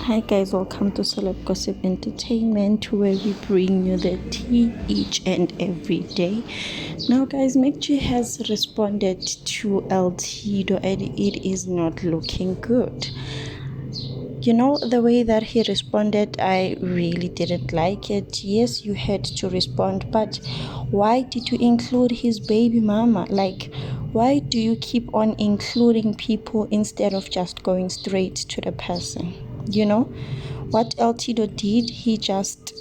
Hi guys, welcome to Celeb Gossip Entertainment, where we bring you the tea each and every day. Now guys, MacG has responded to L-tido and it is not looking good. You know, the way that he responded, I really didn't like it. Yes, you had to respond, but why did you include his baby mama? Like, why do you keep on including people instead of just going straight to the person? You know, what L-tido did, he just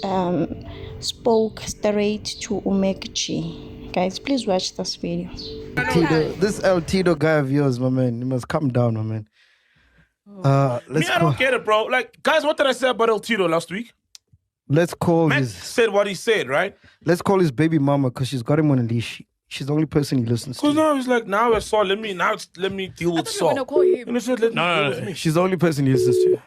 spoke straight to MacG. Guys, please watch this video. This L-tido guy of yours, my man, you must calm down, my man. I don't get it, bro. Like, guys, what did I say about L-tido last week? Let's call Mac his said what he said, right? Let's call his baby mama because she's got him on a leash. She's the only person he listens to. Because now he's like, now it's Saul. Let me deal with Saul. Gonna call him. And he said, no. She's the only person he listens to.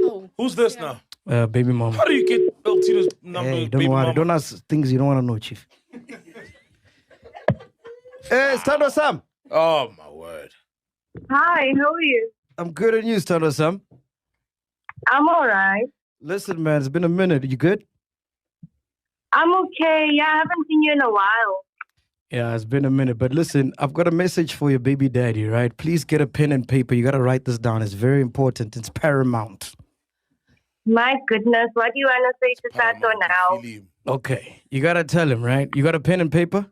Oh. Who's this now? Baby mama. How do you get L-tido's number? Hey, baby don't worry. mama? Don't ask things you don't want to know, Chief. Hey, Stando Sam. Oh my word. Hi, how are you? I'm good and you, Stando Sam. I'm all right. Listen, man, it's been a minute. You good? I'm okay. Yeah, I haven't seen you in a while. Yeah, it's been a minute. But listen, I've got a message for your baby daddy, right? Please get a pen and paper. You got to write this down. It's very important. It's paramount. My goodness, what do you want to say to Sato now? Okay, you got to tell him, right? You got a pen and paper?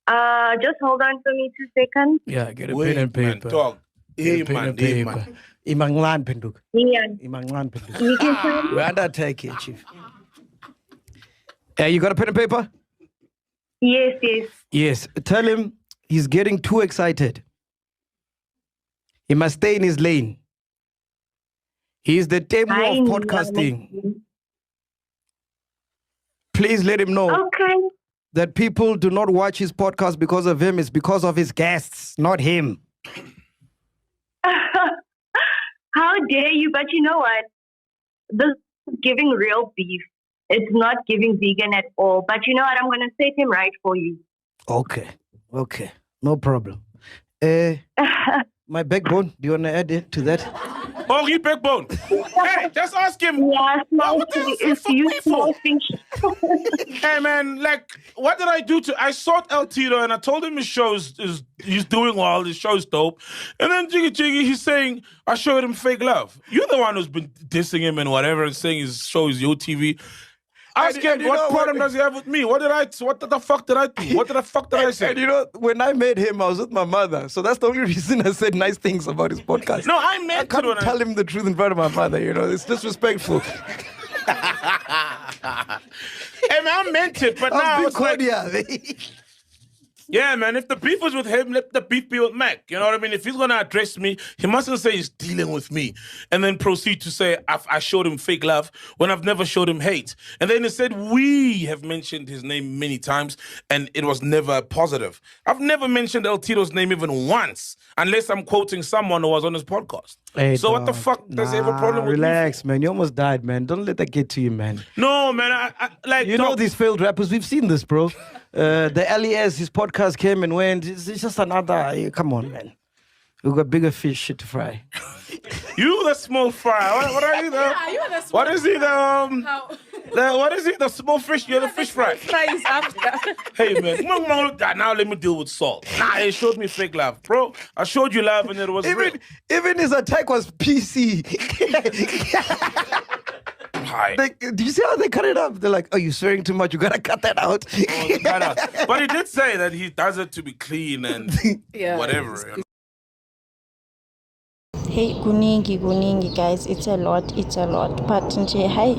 Just hold on for me 2 seconds. Yeah, get a pen and Man, paper. dog. Hey, Pen man, and hey, paper. man. Imanglan penduk. Yeah. Imanglan penduk. You can tell me? We're undertaking, Chief. Yeah, you got a pen and paper? Yes, yes. Yes. Tell him he's getting too excited. He must stay in his lane. He's the Temu I of know. podcasting. Please let him know Okay. that people do not watch his podcast because of him. It's because of his guests, not him. How dare you? But you know what? This is giving real beef. It's not giving vegan at all. But you know what? I'm going to set him right for you. Okay. No problem. My backbone, do you want to add it to that? Oh, you backbone. Hey, just ask him. Yeah, small What the hell fish. is If you fuck me small for? fish. Hey, man, like, what did I do I sought L-tido and I told him his show he's doing well, his show's dope. And then Jiggy, he's saying, I showed him fake love. You're the one who's been dissing him and whatever and saying his show is your TV. Ask him, what problem does he have with me? What the fuck did I do? What the fuck did I say? And you know, when I met him, I was with my mother. So that's the only reason I said nice things about his podcast. No, I meant I can't tell him the truth in front of my mother, you know. It's disrespectful. Hey, man, I meant it, but now I'm it's like, cordial. yeah, man, if the beef was with him, let the beef be with Mac. You know what I mean? If he's going to address me, he mustn't say he's dealing with me and then proceed to say I showed him fake love when I've never showed him hate. And then he said we have mentioned his name many times and it was never positive. I've never mentioned L-tido's name even once unless I'm quoting someone who was on his podcast. Hey, so what the fuck does he have a problem with relax, man. You almost died, man. Don't let that get to you, man. No, man, I like... You know these failed rappers, we've seen this, bro. The LES, his podcast came and went. It's just another... Come on, man. We've got bigger fish shit to fry. You the small fry. What are you the... Yeah, you are the small What is he How? What is he? The small fish? You're the fish fry. Fries after. Hey, man. Now let me deal with salt. Nah, it showed me fake love. Bro, I showed you love and it was real. Even his attack was PC. Hi. Do you see how they cut it up? They're like, oh, you're swearing too much. You got to cut that out. But he did say that he does it to be clean and Yeah. whatever. You know? Hey, kuningi, guys. It's a lot. But nje, hi.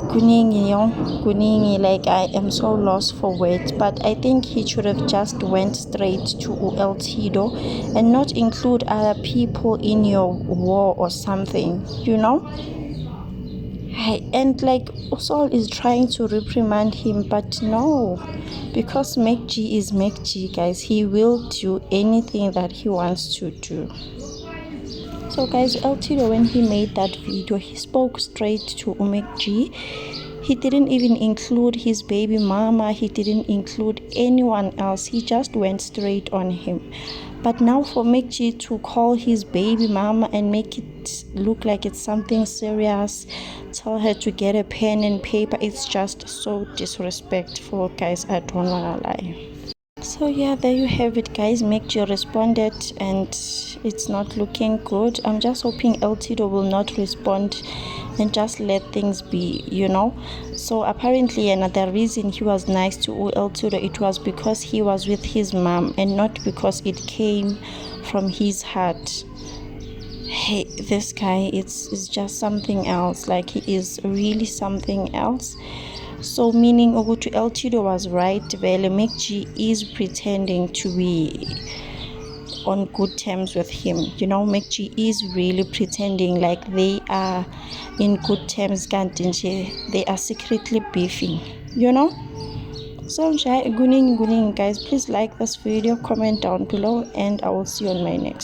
Kuningi, like I am so lost for words. But I think he should have just went straight to L-tido and not include other people in your war or something, you know? And like Saul is trying to reprimand him, but no, because MacG is MacG, guys. He will do anything that he wants to do. So guys, L-tido, when he made that video, he spoke straight to MacG. He didn't even include his baby mama. He didn't include anyone else. He just went straight on him. But now for MacG to call his baby mama and make it look like it's something serious, tell her to get a pen and paper, it's just so disrespectful, guys. I don't wanna lie. So yeah, there you have it, guys. MacG responded and it's not looking good. I'm just hoping L-tido will not respond and just let things be, you know. So apparently another reason he was nice to L-tido, it was because he was with his mom and not because it came from his heart. Hey, this guy is just something else. Like, he is really something else. So meaning ukuthi L-tido was right, vele MacG is pretending to be on good terms with him, you know. MacG is really pretending like they are in good terms, kanti nje they are secretly beefing, you know. So guys, please like this video, comment down below, and I will see you on my next.